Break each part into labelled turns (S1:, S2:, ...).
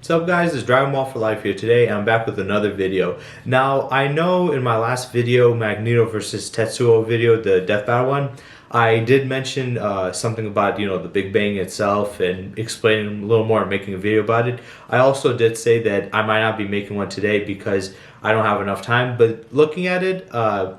S1: What's up guys, it's Dragon Ball for Life here today and I'm back with another video. Now I know in my last video, Magneto versus Tetsuo video, the death battle one, I did mention something about the Big Bang itself and explaining a little more and making a video about it. I also did say that I might not be making one today because I don't have enough time, but looking at it, the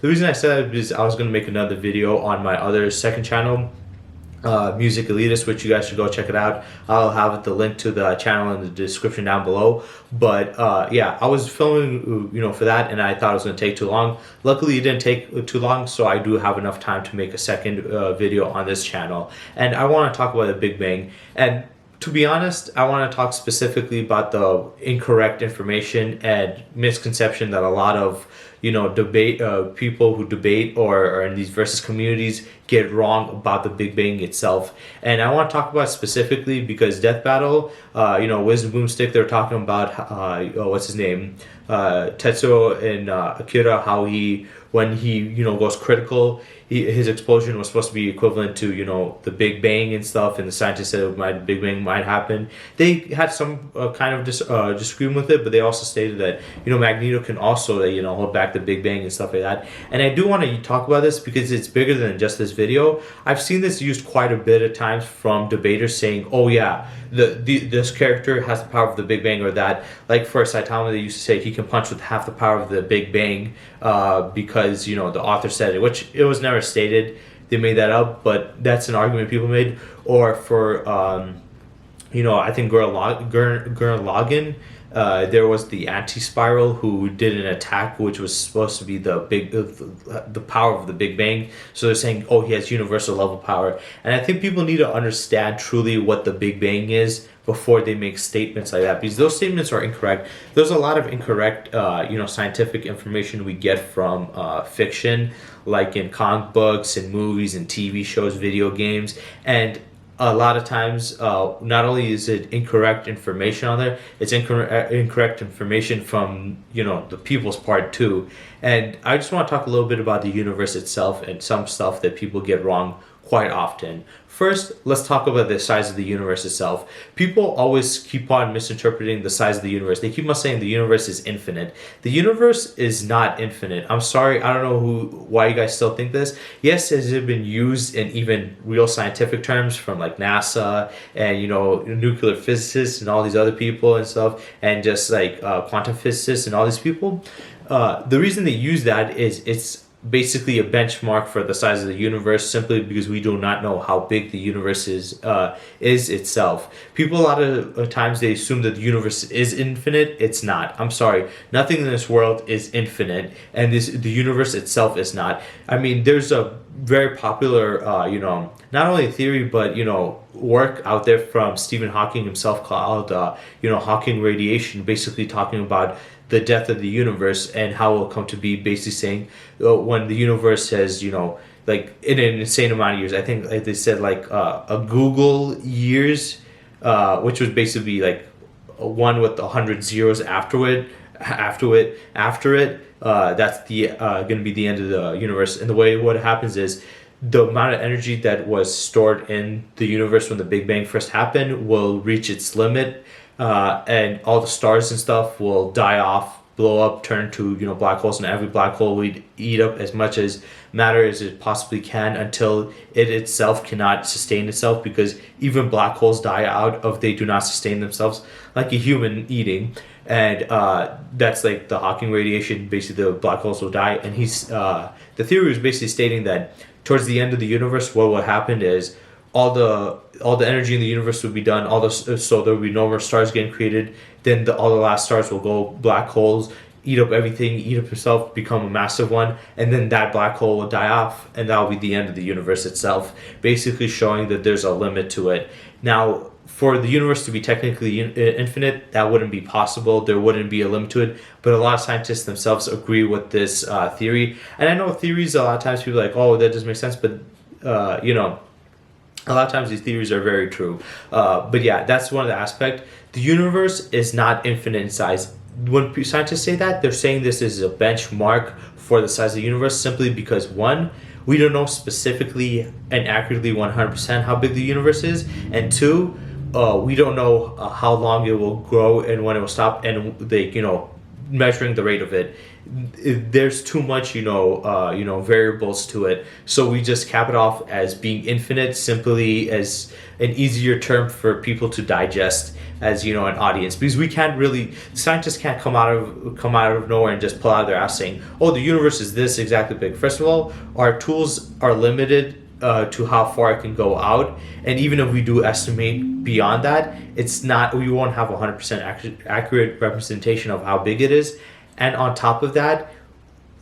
S1: reason I said that is I was going to make another video on my other second channel, Music Elitist, which you guys should go check it out. I'll have the link to the channel in the description down below. But yeah, I was filming for that and I thought it was going to take too long. Luckily it didn't take too long, so I do have enough time to make a second video on this channel. And I want to talk about the Big Bang. And to be honest, I want to talk specifically about the incorrect information and misconception that a lot of people who debate or are in these versus communities get wrong about the Big Bang itself. And I want to talk about it specifically because Death Battle, Wisdom Boomstick, they're talking about what's his name, Tetsuo and Akira, how when he goes critical, his explosion was supposed to be equivalent to the Big Bang and stuff, and the scientists said the Big Bang might happen. They had some kind of disagreement with it, but they also stated that Magneto can also hold back the Big Bang and stuff like that. And I do want to talk about this because it's bigger than just this video. I've seen this used quite a bit of times from debaters saying, oh yeah, this character has the power of the Big Bang, or that, like for Saitama, they used to say he can punch with half the power of the Big Bang because the author said it, which it was never stated. They made that up, but that's an argument people made. Or for I think Gurren Lagann, there was the anti-spiral who did an attack which was supposed to be the power of the Big Bang. So they're saying, oh, he has universal level power. And I think people need to understand truly what the Big Bang is before they make statements like that, because those statements are incorrect. There's a lot of incorrect scientific information we get from fiction, like in comic books and movies and TV shows, video games. And a lot of times, not only is it incorrect information on there, it's incorrect information from the people's part too. And I just want to talk a little bit about the universe itself and some stuff that people get wrong quite often. First, let's talk about the size of the universe itself. People always keep on misinterpreting the size of the universe. They keep on saying the universe is infinite. The universe is not infinite. I'm sorry, I don't know why you guys still think this. Yes, has it been used in even real scientific terms from like NASA and nuclear physicists and all these other people and stuff, and just like quantum physicists and all these people. The reason they use that is it's basically a benchmark for the size of the universe, simply because we do not know how big the universe is itself. People a lot of times they assume that the universe is infinite. It's not. I'm sorry, nothing in this world is infinite, and the universe itself is not. I mean, there's a very popular not only theory but work out there from Stephen Hawking himself called Hawking radiation, basically talking about the death of the universe and how it will come to be, basically saying when the universe has like in an insane amount of years. I think they said like a Google years, which was basically like one with 100 zeros after it. That's the going to be the end of the universe. And the way what happens is the amount of energy that was stored in the universe when the Big Bang first happened will reach its limit, and all the stars and stuff will die off, blow up, turn to black holes, and every black hole will eat up as much as matter as it possibly can until it itself cannot sustain itself, because even black holes die out if they do not sustain themselves, like a human eating. And that's like the Hawking radiation. Basically the black holes will die, and the theory was basically stating that towards the end of the universe, what will happen is all the energy in the universe will be done. So there will be no more stars getting created. Then all the last stars will go black holes, eat up everything, eat up itself, become a massive one, and then that black hole will die off, and that will be the end of the universe itself. Basically showing that there's a limit to it. Now, for the universe to be technically infinite, that wouldn't be possible. There wouldn't be a limit to it. But a lot of scientists themselves agree with this theory. And I know theories, a lot of times people are like, oh, that doesn't make sense. But, a lot of times these theories are very true. But yeah, that's one of the aspects. The universe is not infinite in size. When scientists say that, they're saying this is a benchmark for the size of the universe, simply because, one, we don't know specifically and accurately 100% how big the universe is, and two, we don't know how long it will grow and when it will stop, and they, measuring the rate of it. There's too much, variables to it. So we just cap it off as being infinite, simply as an easier term for people to digest as, an audience, because we can't really, scientists can't come out of nowhere and just pull out their ass saying, oh, the universe is this exactly big. First of all, our tools are limited to how far it can go out, and even if we do estimate beyond that, we won't have 100% accurate representation of how big it is. And on top of that,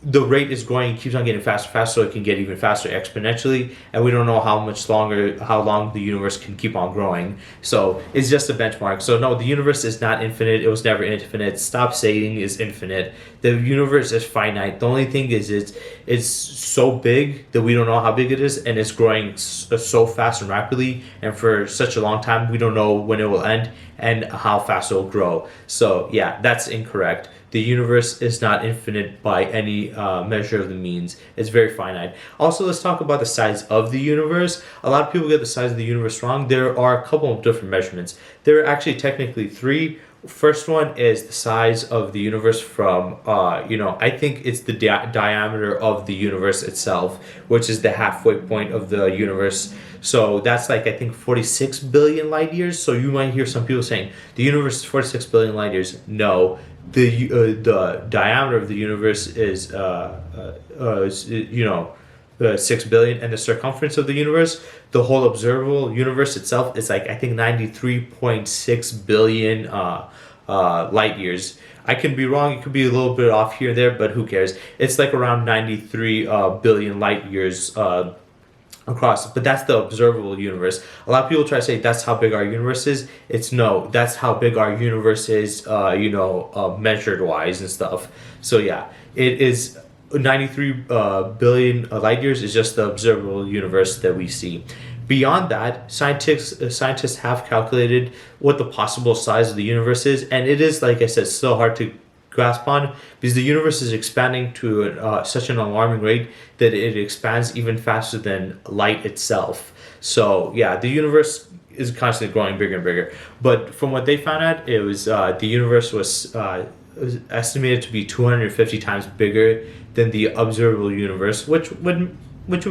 S1: the rate is growing, keeps on getting faster and faster, so it can get even faster exponentially, and we don't know how long the universe can keep on growing. So it's just a benchmark. So no, the universe is not infinite. It was never infinite. Stop saying it's infinite. The universe is finite. The only thing is it's so big that we don't know how big it is, and it's growing so fast and rapidly, and for such a long time we don't know when it will end and how fast it will grow. So yeah, that's incorrect. The universe is not infinite by any measure of the means. It's very finite. Also, let's talk about the size of the universe. A lot of people get the size of the universe wrong. There are a couple of different measurements. There are actually technically three. First one is the size of the universe from, I think it's the diameter of the universe itself, which is the halfway point of the universe. So that's like, I think, 46 billion light years. So you might hear some people saying the universe is 46 billion light years. No. The diameter of the universe is 6 billion, and the circumference of the universe, the whole observable universe itself, is like, I think, 93.6 billion light years. I can be wrong. It could be a little bit off here and there, but who cares? It's like around 93 billion light years across, but that's the observable universe. A lot of people try to say that's how big our universe is. That's how big our universe is, measured wise and stuff. So yeah, it is 93 billion light years is just the observable universe that we see. Beyond that, scientists have calculated what the possible size of the universe is, and it is, like I said, so hard to grasp on, because the universe is expanding to such an alarming rate that it expands even faster than light itself. So yeah, the universe is constantly growing bigger and bigger. But from what they found out, it was the universe was estimated to be 250 times bigger than the observable universe, which would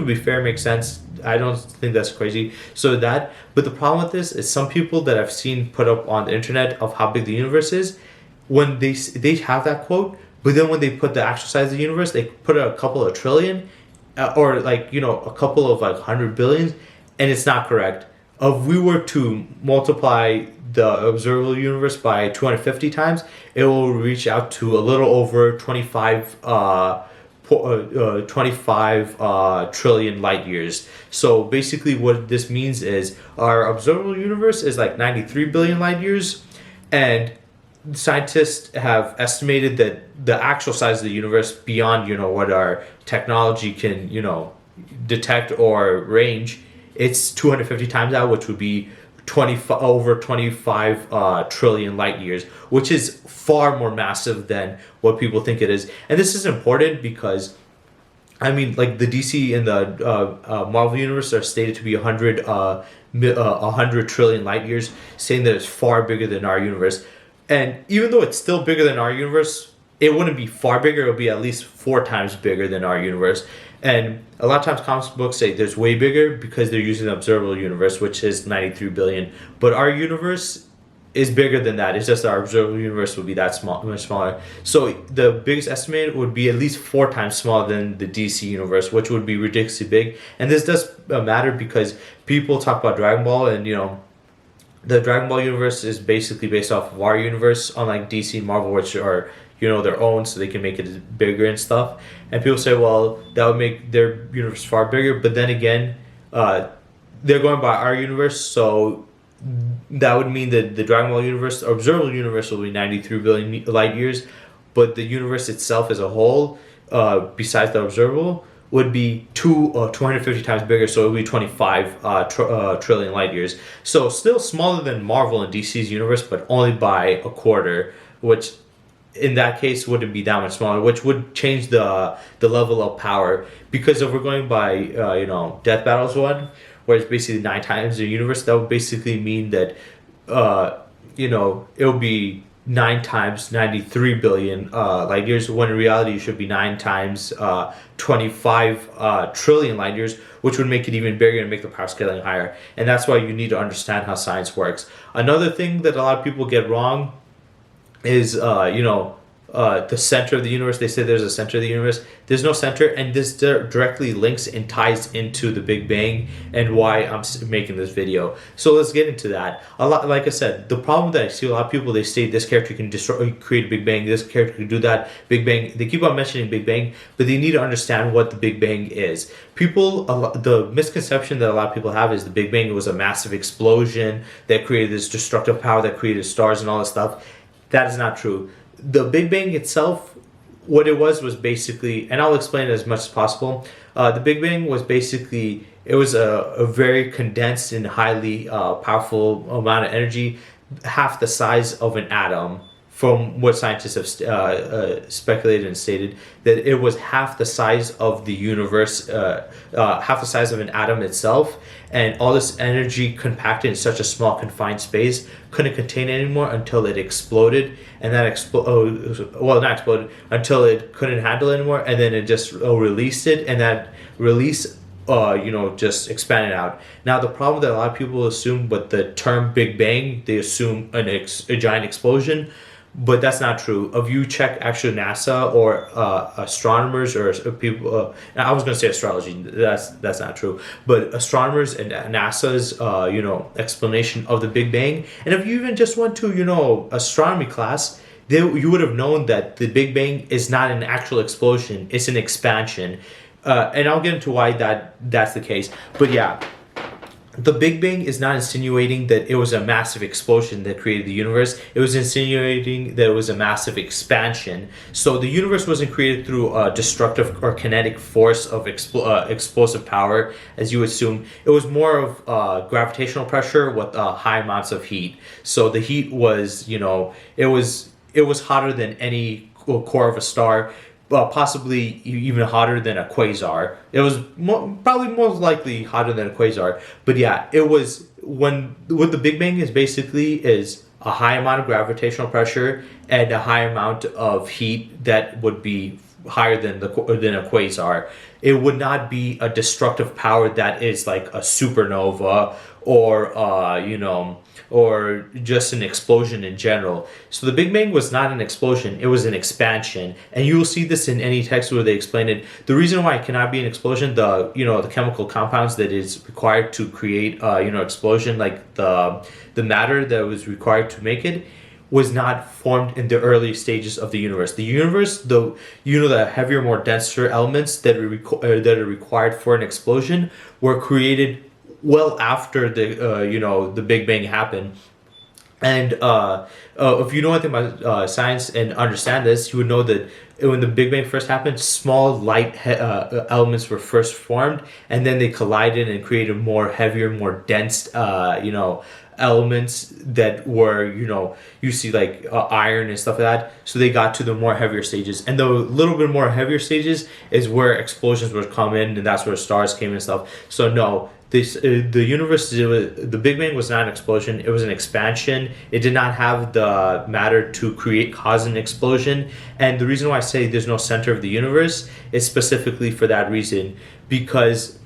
S1: be fair, makes sense. I don't think that's crazy. But the problem with this is some people that I've seen put up on the internet of how big the universe is, when they have that quote, but then when they put the actual size of the universe, they put a couple of trillion, or a couple of 100 billions, and it's not correct. If we were to multiply the observable universe by 250 times, it will reach out to a little over 25 trillion light years. So basically what this means is our observable universe is like 93 billion light years, and scientists have estimated that the actual size of the universe, beyond what our technology can detect or range, it's 250 times out, which would be over 25 trillion light years, which is far more massive than what people think it is. And this is important because, I mean, like, the DC and the Marvel universe are stated to be 100 trillion light years, saying that it's far bigger than our universe. And even though it's still bigger than our universe, it wouldn't be far bigger. It would be at least 4 times bigger than our universe. And a lot of times comic books say there's way bigger because they're using the observable universe, which is 93 billion. But our universe is bigger than that. It's just our observable universe would be that small, much smaller. So the biggest estimate would be at least 4 times smaller than the DC universe, which would be ridiculously big. And this does matter because people talk about Dragon Ball, and the Dragon Ball universe is basically based off of our universe, unlike DC and Marvel, which are their own, so they can make it bigger and stuff. And people say, well, that would make their universe far bigger. But then again, they're going by our universe, so that would mean that the Dragon Ball universe, or observable universe, will be 93 billion light years, but the universe itself as a whole, besides the observable, would be 250 times bigger, so it would be 25 trillion light years. So still smaller than Marvel and DC's universe, but only by a quarter, which in that case wouldn't be that much smaller, which would change the level of power. Because if we're going by Death Battles 1, where it's basically 9 times the universe, that would basically mean that it'll be 9 times 93 billion light years, when in reality it should be 9 times 25 trillion light years, which would make it even bigger and make the power scaling higher. And that's why you need to understand how science works. Another thing that a lot of people get wrong is the center of the universe. They say there's a center of the universe. There's no center, and this directly links and ties into the Big Bang and why I'm making this video. So let's get into that. Like I said, the problem that I see a lot of people, they say this character can create a Big Bang, this character can do that, Big Bang. They keep on mentioning Big Bang, but they need to understand what the Big Bang is. The misconception that a lot of people have is the Big Bang was a massive explosion that created this destructive power that created stars and all this stuff. That is not true. The Big Bang itself, what it was basically, and I'll explain it as much as possible. The Big Bang was basically, it was a very condensed and highly powerful amount of energy, half the size of an atom, from what scientists have speculated and stated, that it was half the size of the universe, half the size of an atom itself, and all this energy compacted in such a small confined space couldn't contain it anymore until it exploded, and that not exploded, until it couldn't handle it anymore, and then it just released it, and that release just expanded out. Now the problem that a lot of people assume with the term Big Bang, they assume a giant explosion. But that's not true. If you check actually NASA or astronomers or people, I was going to say astrology. That's not true. But astronomers and NASA's explanation of the Big Bang, and if you even just went to astronomy class, you would have known that the Big Bang is not an actual explosion; it's an expansion. And I'll get into why that's the case. But yeah. The Big Bang is not insinuating that it was a massive explosion that created the universe. It was insinuating that it was a massive expansion. So the universe wasn't created through a destructive or kinetic force of explosive power, as you assume. It was more of gravitational pressure with high amounts of heat. So the heat was, it was hotter than any core of a star. Possibly even hotter than a quasar. It was probably most likely hotter than a quasar. But yeah, it was what the Big Bang is basically is a high amount of gravitational pressure and a high amount of heat that would be higher than a quasar. It would not be a destructive power that is like a supernova or or just an explosion in general. So the Big Bang was not an explosion, it was an expansion. And you will see this in any text where they explain it. The reason why it cannot be an explosion, the chemical compounds that is required to create explosion, like the matter that was required to make it, was not formed in the early stages of the universe. The universe, the heavier, more denser elements that are required for an explosion were created well after the Big Bang happened. And if you know anything about science and understand this, you would know that when the Big Bang first happened, small light elements were first formed, and then they collided and created more heavier, more dense elements that were you see like iron and stuff like that. So they got to the more heavier stages, and the little bit more heavier stages is where explosions would come in, and that's where stars came and stuff. So no, the universe, the Big Bang was not an explosion, it was an expansion. It did not have the matter to cause an explosion. And the reason why I say there's no center of the universe is specifically for that reason, because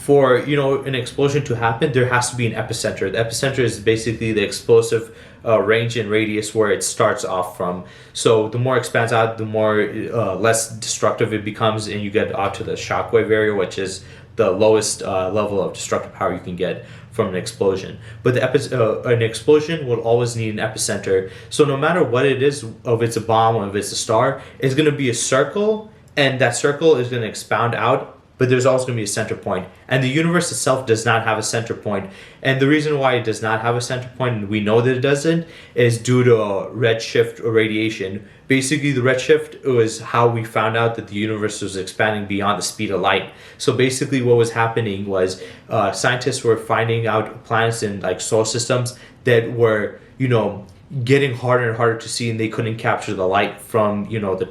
S1: for an explosion to happen, there has to be an epicenter. The epicenter is basically the explosive range and radius where it starts off from. So the more it expands out, the more less destructive it becomes, and you get out to the shockwave area, which is the lowest level of destructive power you can get from an explosion. But an explosion will always need an epicenter. So no matter what it is, if it's a bomb or if it's a star, it's going to be a circle, and that circle is going to expound out, but there's also going to be a center point. And the universe itself does not have a center point. And the reason why it does not have a center point, and we know that it doesn't, is due to redshift radiation. Basically, the redshift was how we found out that the universe was expanding beyond the speed of light. So basically what was happening was scientists were finding out planets in like solar systems that were, getting harder and harder to see, and they couldn't capture the light from the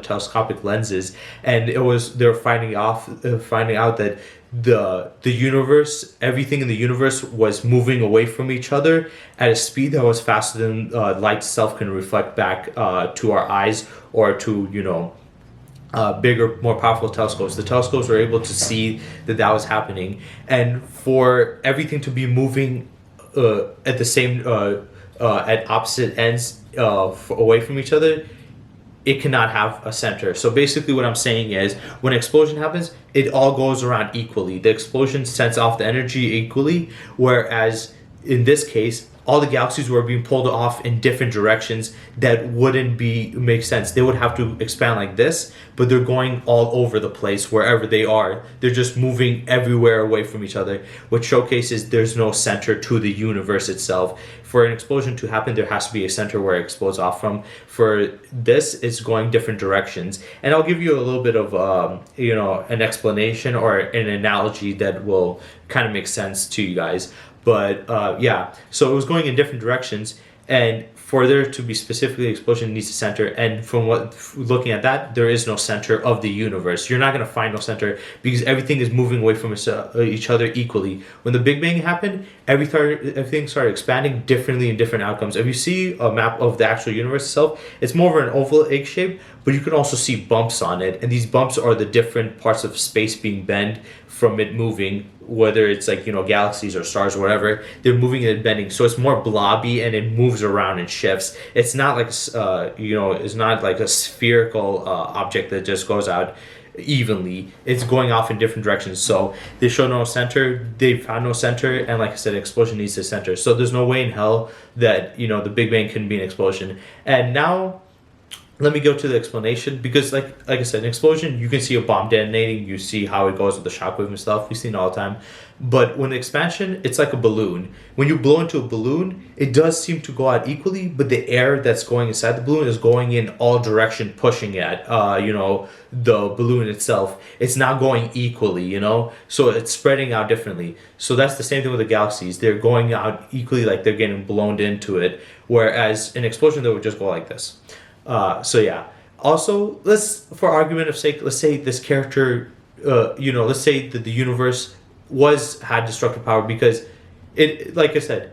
S1: telescopic lenses, and they were finding out that the universe, everything in the universe was moving away from each other at a speed that was faster than light itself can reflect back to our eyes, or to bigger, more powerful telescopes. The telescopes were able to see that was happening, and for everything to be moving at the same at opposite ends away from each other, it cannot have a center. So basically what I'm saying is, when an explosion happens, it all goes around equally. The explosion sends off the energy equally, whereas in this case, all the galaxies were being pulled off in different directions that wouldn't make sense. They would have to expand like this, but they're going all over the place wherever they are. They're just moving everywhere away from each other, which showcases there's no center to the universe itself. For an explosion to happen, there has to be a center where it explodes off from. For this, it's going different directions. And I'll give you a little bit of an explanation or an analogy that will kind of make sense to you guys. But yeah, so it was going in different directions, and for there to be specifically explosion, it needs a center. And from looking at that, there is no center of the universe. You're not going to find no center, because everything is moving away from each other equally. When the Big Bang happened, everything started expanding differently in different outcomes. If you see a map of the actual universe itself, it's more of an oval egg shape, but you can also see bumps on it, and these bumps are the different parts of space being bent from it moving, whether it's galaxies or stars or whatever. They're moving and bending, so it's more blobby and it moves around and shifts. It's not like it's not like a spherical object that just goes out evenly. It's going off in different directions. So they show no center. They found no center, and like I said, explosion needs a center. So there's no way in hell that the Big Bang can be an explosion. And now let me go to the explanation, because like I said, an explosion, you can see a bomb detonating, you see how it goes with the shockwave and stuff, we've seen it all the time. But when the expansion, it's like a balloon. When you blow into a balloon, it does seem to go out equally, but the air that's going inside the balloon is going in all direction, pushing at the balloon itself. It's not going equally, so it's spreading out differently. So that's the same thing with the galaxies. They're going out equally, like they're getting blown into it, whereas an explosion, they would just go like this. So yeah. Also, for argument of sake, let's say this character, let's say that the universe had destructive power, because it, like I said,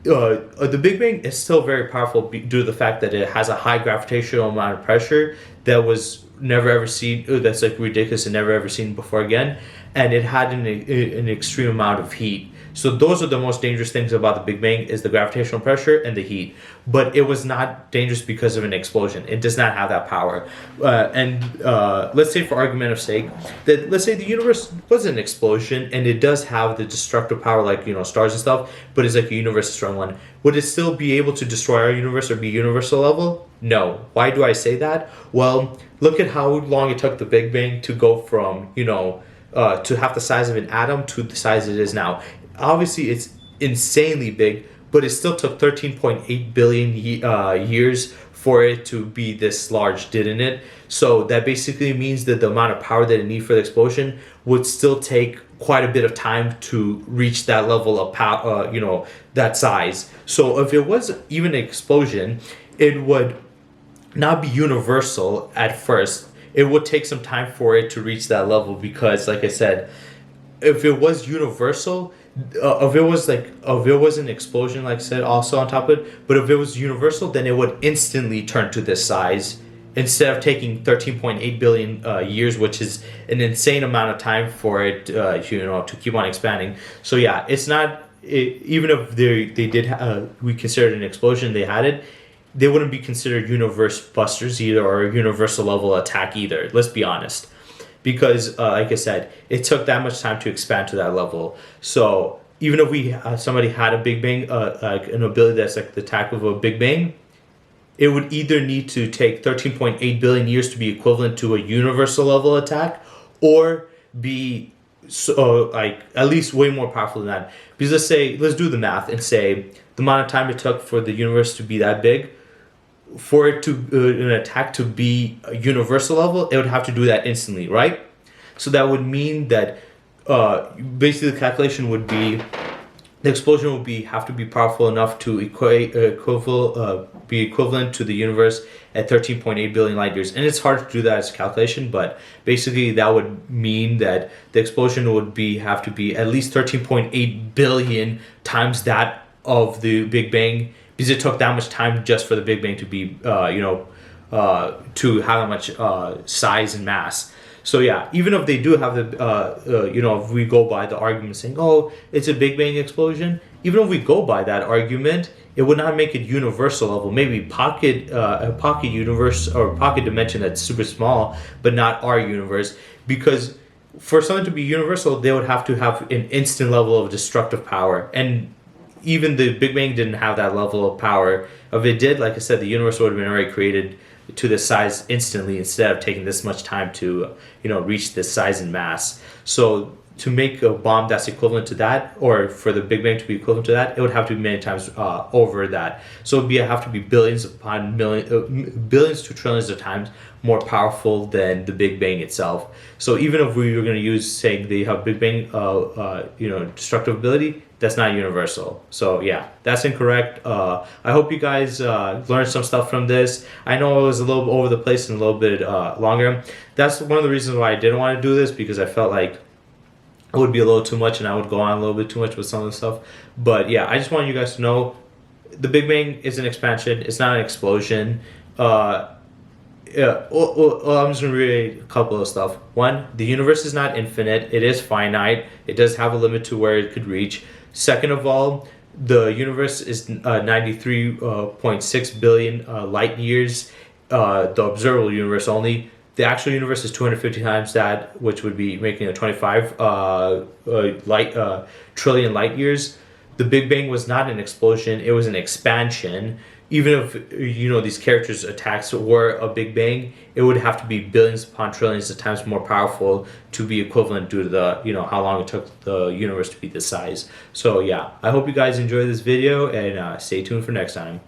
S1: the Big Bang is still very powerful due to the fact that it has a high gravitational amount of pressure that was never ever seen. That's like ridiculous and never ever seen before again, and it had an extreme amount of heat. So those are the most dangerous things about the Big Bang, is the gravitational pressure and the heat. But it was not dangerous because of an explosion. It does not have that power. Let's say, for argument of sake, that let's say the universe was an explosion and it does have the destructive power like stars and stuff, but it's like a universe-destroying one. Would it still be able to destroy our universe or be universal level? No. Why do I say that? Well, look at how long it took the Big Bang to go from to have the size of an atom to the size it is now. Obviously, it's insanely big, but it still took 13.8 billion years for it to be this large, didn't it? So that basically means that the amount of power that it needs for the explosion would still take quite a bit of time to reach that level of power, that size. So if it was even an explosion, it would not be universal at first. It would take some time for it to reach that level, because, like I said, if it was universal, if it was an explosion, like I said, also on top of it, but if it was universal, then it would instantly turn to this size, instead of taking 13.8 billion years, which is an insane amount of time for it, to keep on expanding. So yeah, it's not, even if they did, we considered an explosion, they had it, they wouldn't be considered universe busters either, or a universal level attack either. Let's be honest. Because, like I said, it took that much time to expand to that level. So even if somebody had a Big Bang, like an ability that's like the attack of a Big Bang, it would either need to take 13.8 billion years to be equivalent to a universal level attack, or be like at least way more powerful than that. Because let's do the math and say the amount of time it took for the universe to be that big, for it to an attack to be a universal level, it would have to do that instantly, right? So that would mean that basically the calculation would be the explosion would have to be powerful enough to be equivalent to the universe at 13.8 billion light years. And it's hard to do that as a calculation, but basically that would mean that the explosion would have to be at least 13.8 billion times that of the Big Bang, because it took that much time just for the Big Bang to be to have that much size and mass. So yeah, even if they do have the, if we go by the argument saying, oh, it's a Big Bang explosion, even if we go by that argument, it would not make it universal level. Maybe a pocket universe or pocket dimension that's super small, but not our universe. Because for something to be universal, they would have to have an instant level of destructive power. And even the Big Bang didn't have that level of power. If it did, like I said, the universe would have been already created to this size instantly instead of taking this much time to reach this size and mass. So to make a bomb that's equivalent to that, or for the Big Bang to be equivalent to that, it would have to be many times over that. So it would have to be billions upon billions to trillions of times more powerful than the Big Bang itself. So even if we were going to use saying they have Big Bang destructive ability, that's not universal. So yeah, that's incorrect. I hope you guys learned some stuff from this. I know it was a little over the place and a little bit longer. That's one of the reasons why I didn't want to do this, because I felt like it would be a little too much and I would go on a little bit too much with some of the stuff. But yeah, I just want you guys to know the Big Bang is an expansion. It's not an explosion. Yeah, well, I'm just going to read a couple of stuff. One, the universe is not infinite. It is finite. It does have a limit to where it could reach. Second of all, the universe is 93.6 billion light years, the observable universe only. The actual universe is 250 times that, which would be making a 25 trillion light years. The Big Bang was not an explosion. It was an expansion. Even if these characters' attacks were a Big Bang, it would have to be billions upon trillions of times more powerful to be equivalent due to the how long it took the universe to be this size. So yeah, I hope you guys enjoyed this video, and stay tuned for next time.